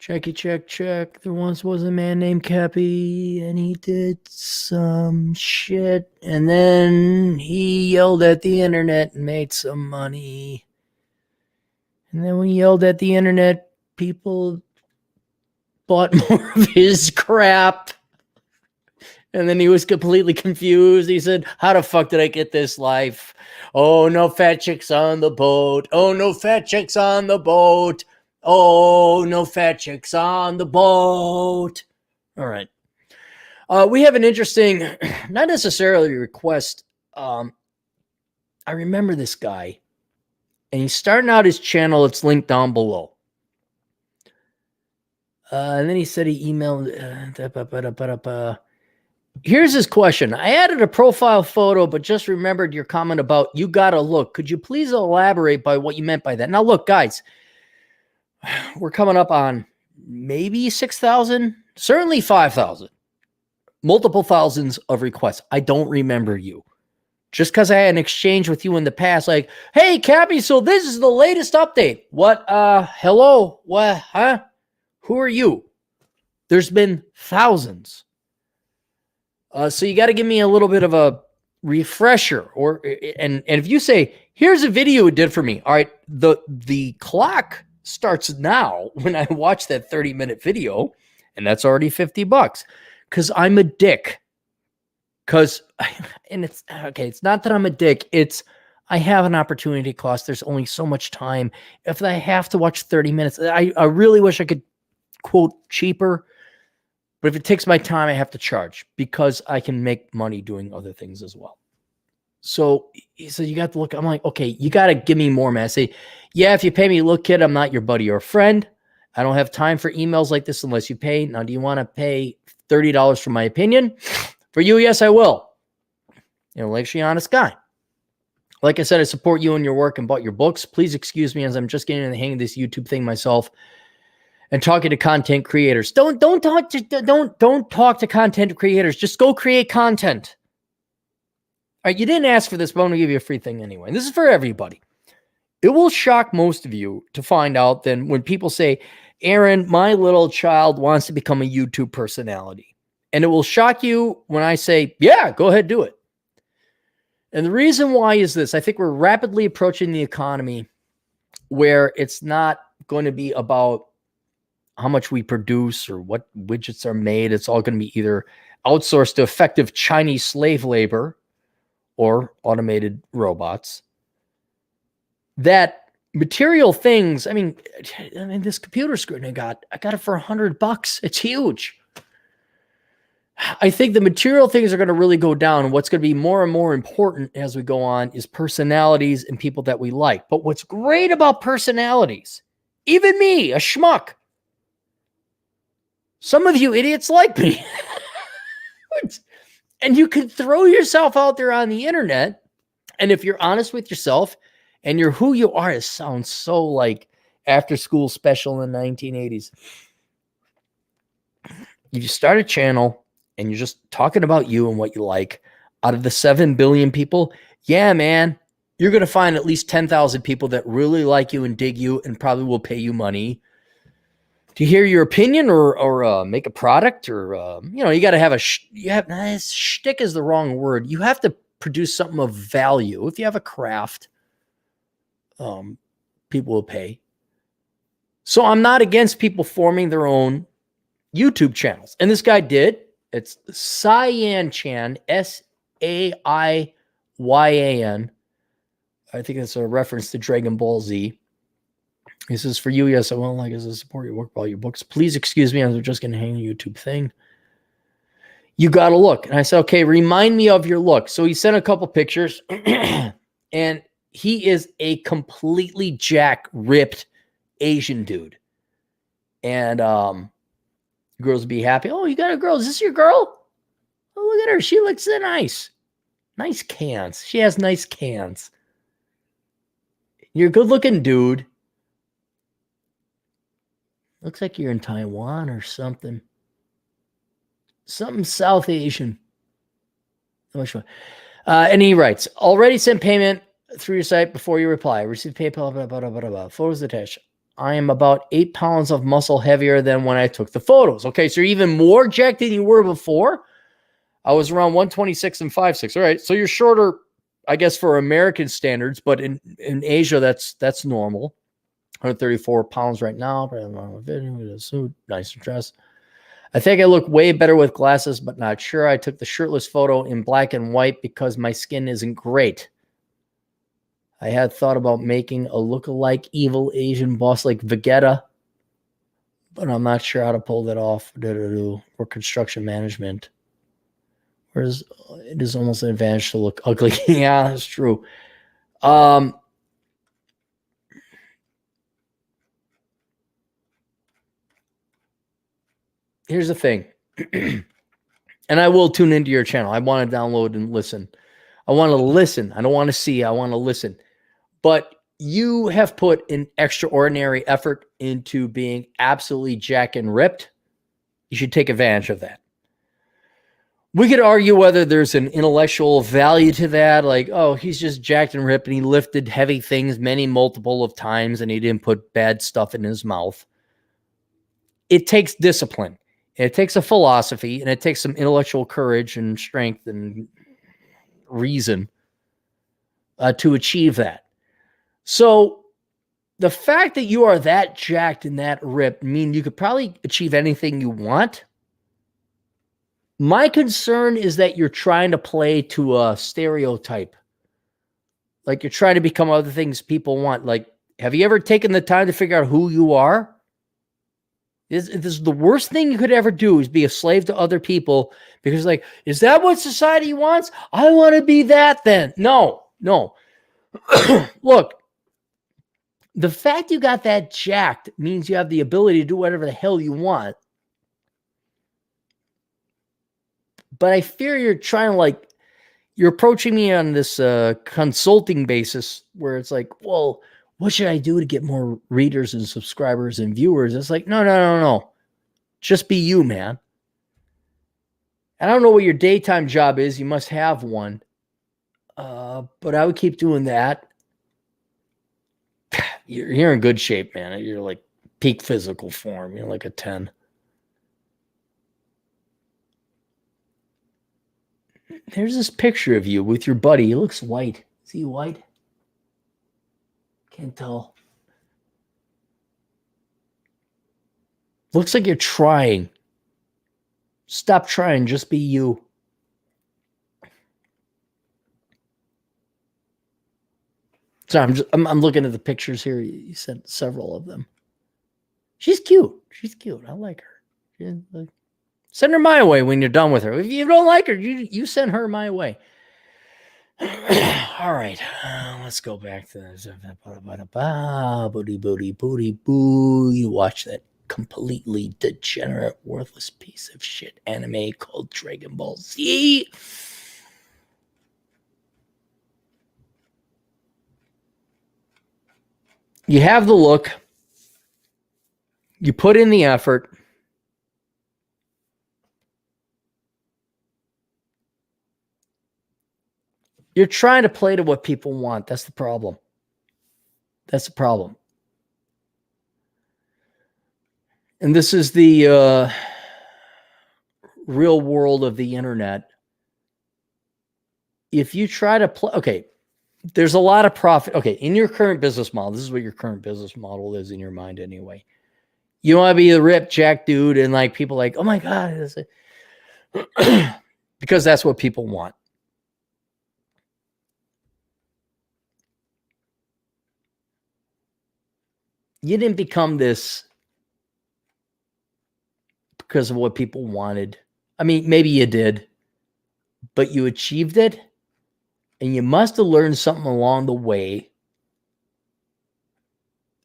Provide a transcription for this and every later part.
Checky, check. There once was a man named Cappy, and he did some shit, and then he yelled at the internet and made some money. And then when he yelled at the internet, people bought more of his crap. And then he was completely confused. He said, how the fuck did I get this life? Oh, no fat chicks on the boat. Oh, no fat chicks on the boat. Oh, no fat chicks on the boat. All right. We have an interesting, not necessarily request. I remember this guy, and he's starting out his channel. It's linked down below. And then he said he emailed. Here's his question. I added a profile photo, but just remembered your comment about you gotta look. Could you please elaborate by what you meant by that? Now, look, guys, we're coming up on maybe 6,000, certainly 5,000, multiple thousands of requests. I don't remember you. Just because I had an exchange with you in the past, like, hey, Cappy, so this is the latest update. What? Hello? What? Huh? Who are you? There's been thousands. So you got to give me a little bit of a refresher, and if you say, here's a video it did for me. All right, the clock starts now when I watch that 30-minute video, and that's already $50 because I'm a dick. And it's okay. It's not that I'm a dick. It's I have an opportunity cost. There's only so much time. If I have to watch 30 minutes, I really wish I could quote cheaper. But if it takes my time, I have to charge because I can make money doing other things as well. So he said, you got to look. I'm like, okay, you got to give me more, man. I say, yeah, if you pay me, look, kid, I'm not your buddy or friend. I don't have time for emails like this unless you pay. Now, do you want to pay $30 for my opinion? For you, yes, I will. You know, like, honest guy. Like I said, I support you and your work and bought your books. Please excuse me as I'm just getting in the hang of this YouTube thing myself. And talking to content creators. Don't talk to content creators. Just go create content. All right, you didn't ask for this, but I'm gonna give you a free thing anyway. And this is for everybody. It will shock most of you to find out then when people say, Aaron, my little child wants to become a YouTube personality. And it will shock you when I say, yeah, go ahead, do it. And the reason why is this. I think we're rapidly approaching the economy where it's not going to be about how much we produce or what widgets are made. It's all going to be either outsourced to effective Chinese slave labor or automated robots. That material things, I mean, this computer screen I got it for $100. It's huge. I think the material things are going to really go down. And what's going to be more and more important as we go on is personalities and people that we like. But what's great about personalities, even me, a schmuck, some of you idiots like me. And you can throw yourself out there on the internet. And if you're honest with yourself and you're who you are, it sounds so like after school special in the 1980s. If you start a channel and you're just talking about you and what you like, out of the 7 billion people, yeah, man, you're going to find at least 10,000 people that really like you and dig you and probably will pay you money to hear your opinion or make a product or, you got to have shtick is the wrong word. You have to produce something of value. If you have a craft, people will pay. So I'm not against people forming their own YouTube channels. And this guy did. It's Cyanchan, Saiyan. I think it's a reference to Dragon Ball Z. He says, for you, yes, I will like as a support your work, all your books. Please excuse me, I'm just going to hang a YouTube thing. You got to look. And I said, okay, remind me of your look. So he sent a couple pictures, and he is a completely jack ripped Asian dude. And girls would be happy. Oh, you got a girl. Is this your girl? Oh, look at her. She looks so nice. Nice cans. She has nice cans. You're a good looking dude. Looks like you're in Taiwan or something. Something South Asian. And he writes, already sent payment through your site before you reply. Received PayPal, blah, blah, blah, blah, blah. Photos attached. I am about 8 pounds of muscle heavier than when I took the photos. Okay, so you're even more jacked than you were before. I was around 126 and 5'6". All right, so you're shorter, I guess, for American standards, but in Asia, that's normal. 134 pounds right now. Suit, nice dress. I think I look way better with glasses, but not sure. I took the shirtless photo in black and white because my skin isn't great. I had thought about making a look-alike evil Asian boss like Vegeta, but I'm not sure how to pull that off. Or construction management. Whereas it is almost an advantage to look ugly. Yeah, that's true. Here's the thing. And I will tune into your channel. I want to download and listen. I want to listen. I don't want to see. I want to listen. But you have put an extraordinary effort into being absolutely jacked and ripped. You should take advantage of that. We could argue whether there's an intellectual value to that. Like, oh, he's just jacked and ripped and he lifted heavy things multiple of times and he didn't put bad stuff in his mouth. It takes discipline. It takes a philosophy and it takes some intellectual courage and strength and reason to achieve that. So the fact that you are that jacked and that ripped means you could probably achieve anything you want. My concern is that you're trying to play to a stereotype. Like you're trying to become other things people want. Like, have you ever taken the time to figure out who you are? This is the worst thing you could ever do, is be a slave to other people, because like, is that what society wants? I want to be that then. No. Look, the fact you got that jacked means you have the ability to do whatever the hell you want. But I fear you're trying to you're approaching me on this consulting basis where it's like, well, what should I do to get more readers and subscribers and viewers? It's like, no. Just be you, man. I don't know what your daytime job is. You must have one. But I would keep doing that. You're in good shape, man. You're like peak physical form. You're like a 10. There's this picture of you with your buddy. He looks white. Is he white? Can't tell. Looks like you're trying. Stop trying. Just be you. So I'm looking at the pictures here. You sent several of them. She's cute. I like her. Send her my way when you're done with her. If you don't like her, you send her my way. All right. Let's go back to this. Booty, boo. You watch that completely degenerate, worthless piece of shit anime called Dragon Ball Z. You have the look. You put in the effort. You're trying to play to what people want. That's the problem. And this is the real world of the internet. If you try to play, okay, there's a lot of profit. Okay, in your current business model, this is what your current business model is in your mind anyway. You want to be the ripped jack dude and like people like, oh my God. Because that's what people want. You didn't become this because of what people wanted. I mean, maybe you did, but you achieved it. And you must have learned something along the way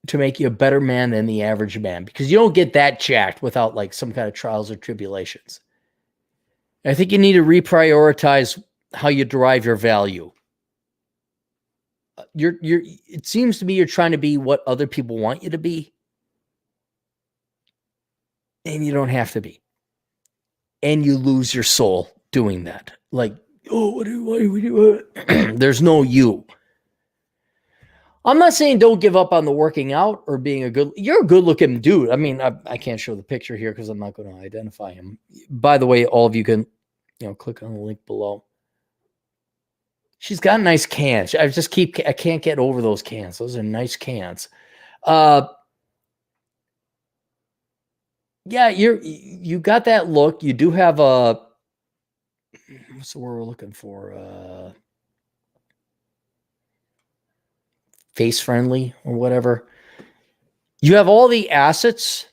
to make you a better man than the average man, because you don't get that jacked without like some kind of trials or tribulations. I think you need to reprioritize how you derive your value. It seems to me you're trying to be what other people want you to be. And you don't have to be. And you lose your soul doing that. Like, oh, what do we do? There's no you. I'm not saying don't give up on the working out or being you're a good looking dude. I mean, I can't show the picture here because I'm not going to identify him. By the way, all of you can, click on the link below. She's got nice cans. I can't get over those cans. Those are nice cans. Yeah, you got that look. You do have what's the word we're looking for? Face friendly or whatever. You have all the assets.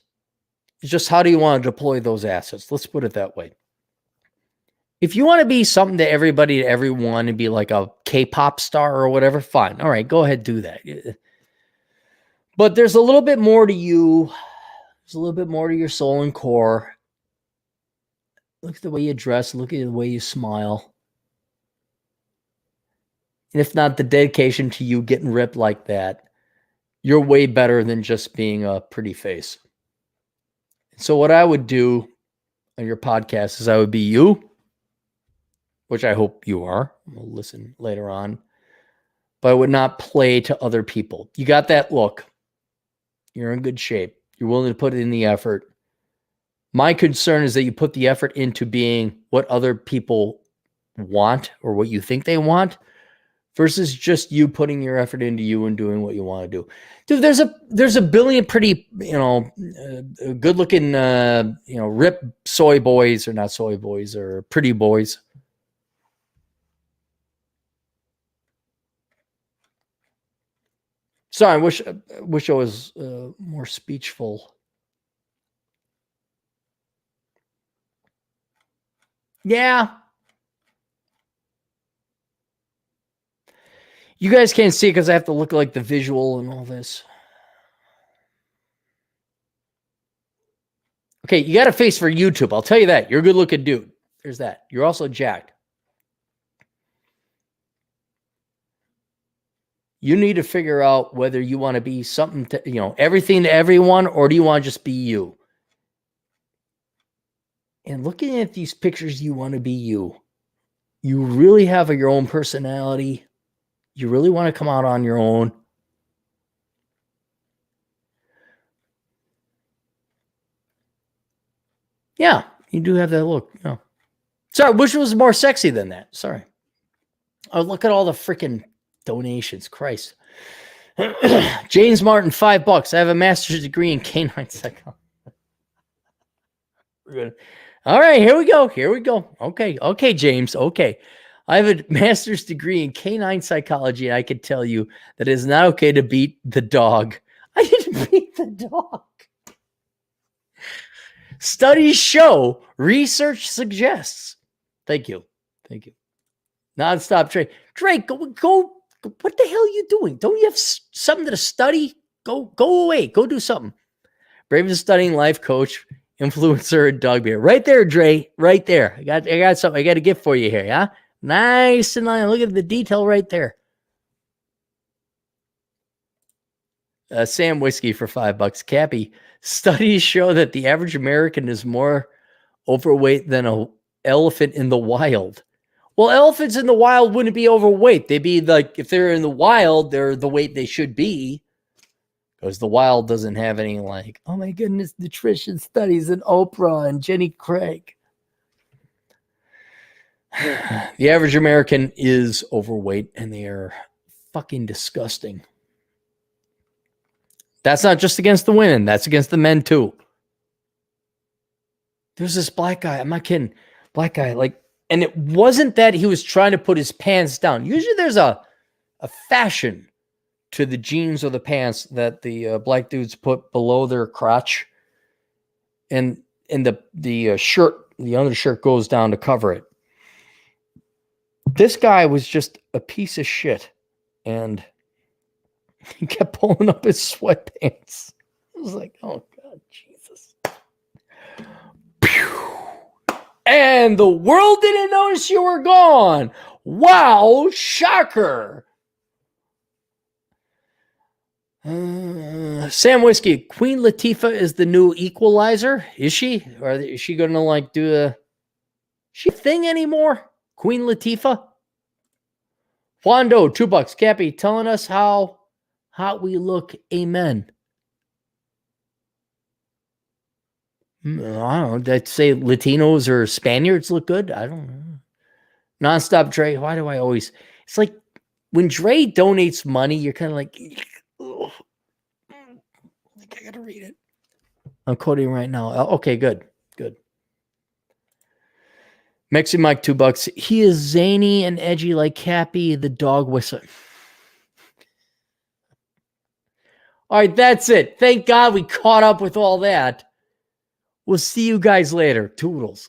It's just how do you want to deploy those assets? Let's put it that way. If you want to be something to everybody, to everyone, and be like a K-pop star or whatever, fine. All right, go ahead, do that. But there's a little bit more to you. There's a little bit more to your soul and core. Look at the way you dress. Look at the way you smile. And if not the dedication to you getting ripped like that, you're way better than just being a pretty face. So what I would do on your podcast is I would be you, which I hope you are. We'll listen later on. But I would not play to other people. You got that look. You're in good shape. You're willing to put in the effort. My concern is that you put the effort into being what other people want or what you think they want versus just you putting your effort into you and doing what you want to do. Dude, there's a billion pretty, good looking, rip soy boys or not soy boys or pretty boys. Sorry, I wish I was more speechful. Yeah. You guys can't see it because I have to look like the visual and all this. Okay, you got a face for YouTube. I'll tell you that. You're a good looking dude. There's that. You're also jacked. You need to figure out whether you want to be something to, everything to everyone, or do you want to just be you? And looking at these pictures, you want to be you. You really have your own personality. You really want to come out on your own. Yeah, you do have that look. No. Sorry, I wish it was more sexy than that. Sorry. Oh, look at all the freaking donations. Christ. James Martin, $5. I have a master's degree in canine psychology. We're good. All right, here we go. Okay, James. Okay. I have a master's degree in canine psychology, and I can tell you that it is not okay to beat the dog. I didn't beat the dog. Studies show, research suggests. Thank you. Nonstop Drake. Drake, go. What the hell are you doing? Don't you have something to study? Go away. Go do something. Brave and Studying Life Coach, influencer, and dog beer. Right there, Dre. Right there. I got something. I got a gift for you here. Yeah. Nice and nice. Look at the detail right there. Sam Whiskey for $5. Cappy. Studies show that the average American is more overweight than an elephant in the wild. Well, elephants in the wild wouldn't be overweight. They'd be like, if they're in the wild, they're the weight they should be. Because the wild doesn't have any like, oh my goodness, nutrition studies and Oprah and Jenny Craig. The average American is overweight and they are fucking disgusting. That's not just against the women. That's against the men too. There's this black guy. I'm not kidding. Black guy. And it wasn't that he was trying to put his pants down. Usually there's a fashion to the jeans or the pants that the black dudes put below their crotch. And the shirt, the undershirt goes down to cover it. This guy was just a piece of shit. And he kept pulling up his sweatpants. I was like, oh, God, Jesus. And the world didn't notice you were gone. Wow, shocker. Sam Whiskey, Queen Latifah is the new Equalizer. Is she? Or is she going to do a she thing anymore? Queen Latifah? Wando, $2. Cappy telling us how Hot we look, amen. I don't know. Did I say Latinos or Spaniards look good? I don't know. Nonstop Dre. Why do I always? It's like when Dre donates money, you're kind of like, oh, I gotta read it. I'm quoting right now. Okay, good. Mexican Mike, $2. He is zany and edgy like Cappy, the dog whistle. All right, that's it. Thank God we caught up with all that. We'll see you guys later. Toodles.